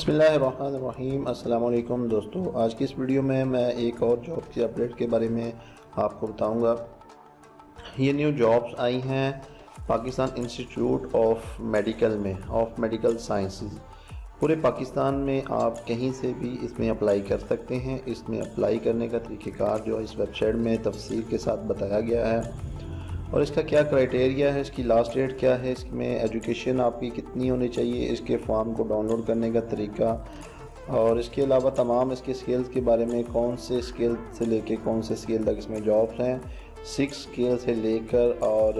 बिस्मिल्लाहिर्रहमानिर्रहीम। अस्सलाम वालेकुम दोस्तों, आज की इस वीडियो में मैं एक और जॉब की अपडेट के बारे में आपको बताऊंगा। ये न्यू जॉब्स आई हैं Pakistan institute of medical sciences. पूरे पाकिस्तान में आप कहीं से भी इसमें अप्लाई कर सकते हैं। इसमें अप्लाई करने का तरीक़ेकार जो इस वेबसाइट में तफसील के साथ बताया गया है और इसका क्या क्राइटेरिया है, इसकी लास्ट डेट क्या है, इसमें एजुकेशन आपकी कितनी होनी चाहिए, इसके फॉर्म को डाउनलोड करने का तरीका और इसके अलावा तमाम इसके स्केल्स के बारे में, कौन से स्केल से लेके कौन से स्केल तक इसमें जॉब्स हैं, 6 स्केल से लेकर और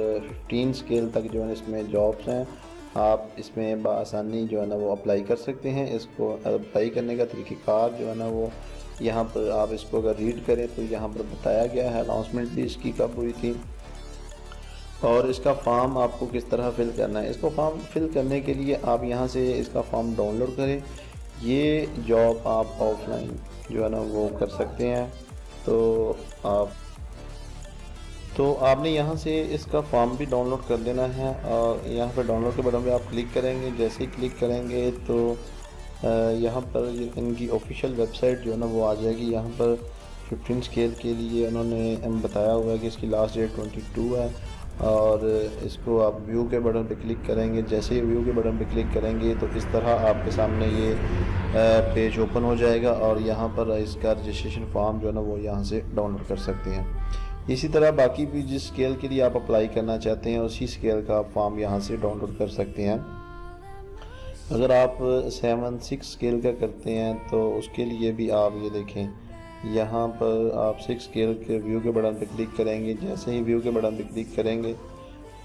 15 स्केल तक जो है इसमें जॉब्स हैं। आप इसमें बआसानी जो है ना वो अप्लाई कर सकते हैं। इसको अप्लाई करने का तरीक़ेकार जो है ना वो यहाँ पर आप इसको अगर रीड करें तो यहाँ पर बताया गया है। अनाउंसमेंट भी इसकी कब हुई थी और इसका फॉर्म आपको किस तरह फ़िल करना है। इसको फॉर्म फिल करने के लिए आप यहाँ से इसका फॉर्म डाउनलोड करें। ये जॉब आप ऑफलाइन जो है ना वो कर सकते हैं। तो आपने यहाँ से इसका फॉर्म भी डाउनलोड कर लेना है और यहाँ पर डाउनलोड के बटन पे आप क्लिक करेंगे। जैसे ही क्लिक करेंगे तो यहाँ पर इनकी ऑफिशियल वेबसाइट जो है ना वो आ जाएगी। यहाँ पर 15 स्केल के लिए उन्होंने बताया हुआ है कि इसकी लास्ट डेट 22 है और इसको आप व्यू के बटन पे क्लिक करेंगे। जैसे ही व्यू के बटन पे क्लिक करेंगे तो इस तरह आपके सामने ये पेज ओपन हो जाएगा और यहाँ पर इसका रजिस्ट्रेशन फॉर्म जो है ना वो यहाँ से डाउनलोड कर सकते हैं। इसी तरह बाकी भी जिस स्केल के लिए आप अप्लाई करना चाहते हैं उसी स्केल का फॉर्म यहाँ से डाउनलोड कर सकते हैं। अगर आप 7-6 स्केल का करते हैं तो उसके लिए भी आप ये देखें, यहाँ पर आप 6 स्केल के व्यू के बटन पे क्लिक करेंगे। जैसे ही व्यू के बटन पे क्लिक करेंगे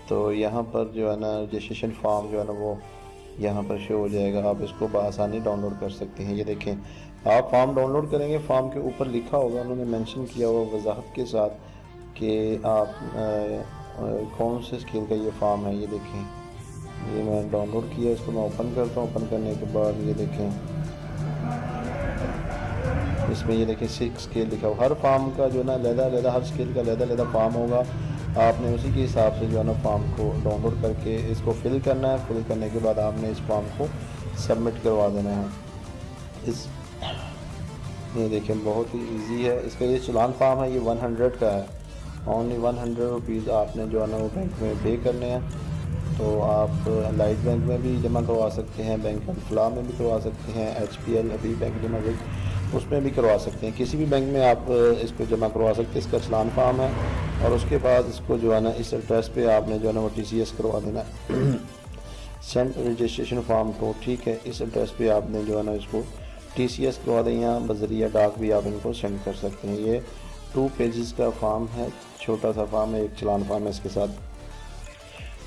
तो यहाँ पर जो है ना रजिस्ट्रेशन फॉर्म जो है ना वो यहाँ पर शो हो जाएगा। आप इसको बआसानी डाउनलोड कर सकते हैं। ये देखें, आप फॉर्म डाउनलोड करेंगे, फॉर्म के ऊपर लिखा होगा, उन्होंने मेंशन किया हुआ वजाहत के साथ कि आप कौन से स्केल का ये फॉर्म है। ये देखें, ये मैं डाउनलोड किया, इसको मैं ओपन करता हूँ। ओपन करने के बाद ये देखें, इसमें ये देखें 6 स्केल लिखा हो। हर फॉर्म का जो है ना अलग हर स्केल का अलग फॉर्म होगा। आपने उसी के हिसाब से जो है ना फॉर्म को डाउनलोड करके इसको फिल करना है। फिल करने के बाद आपने इस फॉर्म को सबमिट करवा देना है। ये देखें, बहुत ही इजी है। इसका ये चलान फॉर्म है, ये 100 का है। ओनली 100 रुपीज़ आपने जो है ना वो बैंक में पे करने हैं। तो आप लाइट बैंक में भी जमा करवा सकते हैं, बैंक ऑफ फलाह में भी करवा सकते हैं, HPL अभी बैंक जमा उसमें भी करवा सकते हैं। किसी भी बैंक में आप इसको जमा करवा सकते हैं। इसका चलान फॉर्म है और उसके बाद इसको जो है ना इस एड्रेस पे आपने जो है ना वो TCS करवा देना है सेंड रजिस्ट्रेशन फॉर्म को। ठीक है, इस एड्रेस पे आपने जो है ना इसको TCS करवा दें या बजरिया डाक भी आप इनको सेंड कर सकते हैं। ये 2 पेजेस का फॉर्म है, छोटा सा फॉर्म है, एक चलान फॉर्म है इसके साथ।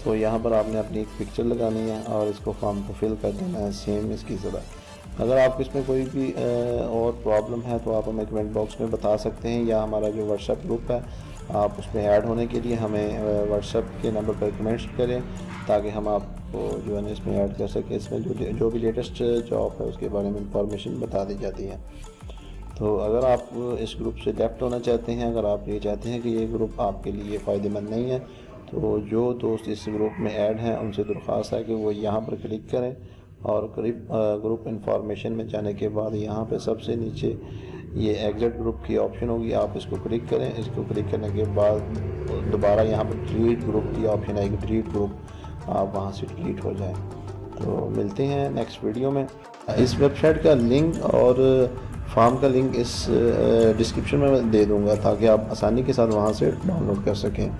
तो यहाँ पर आपने अपनी एक पिक्चर लगानी है और इसको फॉर्म को फिल कर देना है सेम इसकी तरह। अगर आपको इसमें कोई भी और प्रॉब्लम है तो आप हमें कमेंट बॉक्स में बता सकते हैं या हमारा जो व्हाट्सएप ग्रुप है आप उसमें ऐड होने के लिए हमें व्हाट्सएप के नंबर पर कमेंट्स करें ताकि हम आपको जो है ना इसमें ऐड कर सकें। इसमें जो भी लेटेस्ट जॉब है उसके बारे में इंफॉर्मेशन बता दी जाती है। तो अगर आप इस ग्रुप से लेफ्ट होना चाहते हैं, अगर आप ये चाहते हैं कि ये ग्रुप आपके लिए फ़ायदेमंद नहीं है, तो जो दोस्त इस ग्रुप में ऐड हैं उनसे दरख्वास्त है कि वो यहाँ पर क्लिक करें और ग्रुप इंफॉर्मेशन में जाने के बाद यहाँ पे सबसे नीचे ये एग्जिट ग्रुप की ऑप्शन होगी, आप इसको क्लिक करें। इसको क्लिक करने के बाद दोबारा यहाँ पर डिलीट ग्रुप की ऑप्शन आएगी, डिलीट ग्रुप, आप वहाँ से डिलीट हो जाएं। तो मिलते हैं नेक्स्ट वीडियो में। इस वेबसाइट का लिंक और फॉर्म का लिंक इस डिस्क्रिप्शन में दे दूँगा ताकि आप आसानी के साथ वहाँ से डाउनलोड कर सकें।